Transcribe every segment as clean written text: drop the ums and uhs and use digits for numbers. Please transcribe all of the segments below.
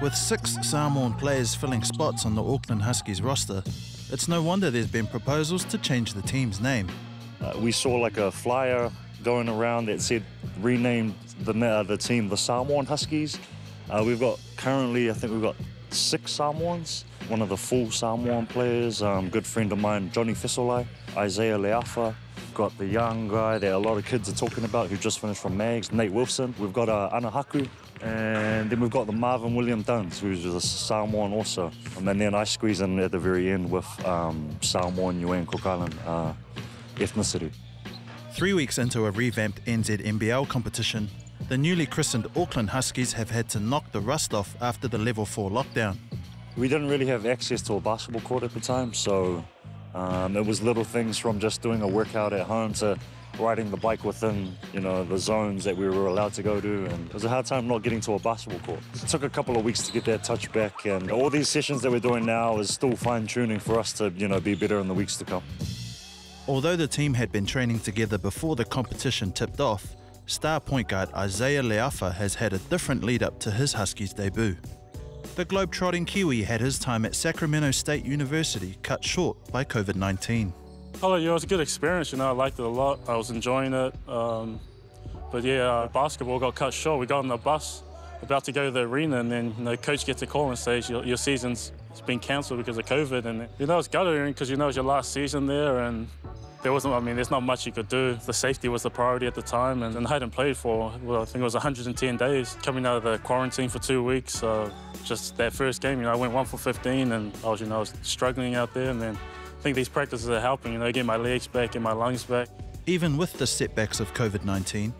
With 6 Samoan players filling spots on the Auckland Huskies roster, it's no wonder there's been proposals to change the team's name. We saw like a flyer going around that said renamed the team the Samoan Huskies. We've got currently, I think we've got 6 Samoans. One of the full Samoan players, good friend of mine, Johnny Fesolai, Isaiah Leafa. Got the young guy that a lot of kids are talking about who just finished from Mags, Nate Wilson. We've got Anahaku, and then we've got the Marvin William Duns, who's a Samoan also. And then I squeeze in at the very end with Samoan Niue and Cook Island ethnicity. 3 weeks into a revamped NZNBL competition, the newly christened Auckland Huskies have had to knock the rust off after the Level 4 lockdown. We didn't really have access to a basketball court at the time, so it was little things from just doing a workout at home to riding the bike within, the zones that we were allowed to go to, and it was a hard time not getting to a basketball court. It took a couple of weeks to get that touch back, and all these sessions that we're doing now is still fine-tuning for us to, be better in the weeks to come. Although the team had been training together before the competition tipped off, star point guard Isaiah Leafa has had a different lead-up to his Huskies debut. The globe-trotting Kiwi had his time at Sacramento State University cut short by COVID-19. Oh, yeah, it was a good experience, I liked it a lot. I was enjoying it. But yeah, basketball got cut short. We got on the bus, about to go to the arena, and then the coach gets a call and says, your season's been cancelled because of COVID. And it's guttering because it was your last season there, and there's not much you could do. The safety was the priority at the time, and I hadn't played for, I think it was 110 days. Coming out of the quarantine for 2 weeks, just that first game, I went 1 for 15, and I was struggling out there, and then I think these practices are helping, get my legs back, get my lungs back. Even with the setbacks of COVID-19,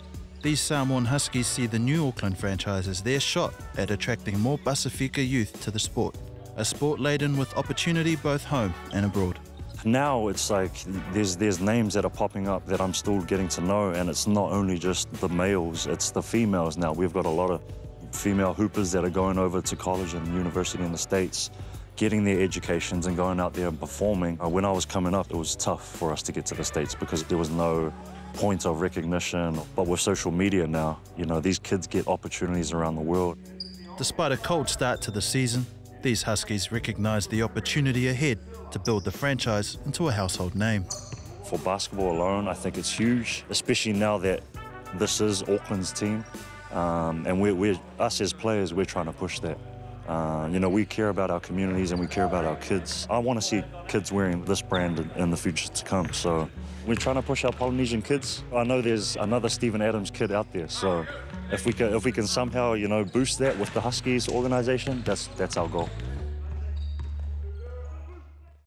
these Samoan Huskies see the new Auckland franchise as their shot at attracting more Pasifika youth to the sport, a sport laden with opportunity both home and abroad. Now it's like there's names that are popping up that I'm still getting to know, and it's not only just the males, it's the females now. We've got a lot of female hoopers that are going over to college and university in the States, getting their educations and going out there and performing. When I was coming up, it was tough for us to get to the States because there was no point of recognition. But with social media now, these kids get opportunities around the world. Despite a cold start to the season, these Huskies recognise the opportunity ahead to build the franchise into a household name. For basketball alone, I think it's huge, especially now that this is Auckland's team. And us as players, we're trying to push that. We care about our communities and we care about our kids. I want to see kids wearing this brand in the future to come. So we're trying to push our Polynesian kids. I know there's another Steven Adams kid out there. So if we can somehow, boost that with the Huskies organization, that's our goal.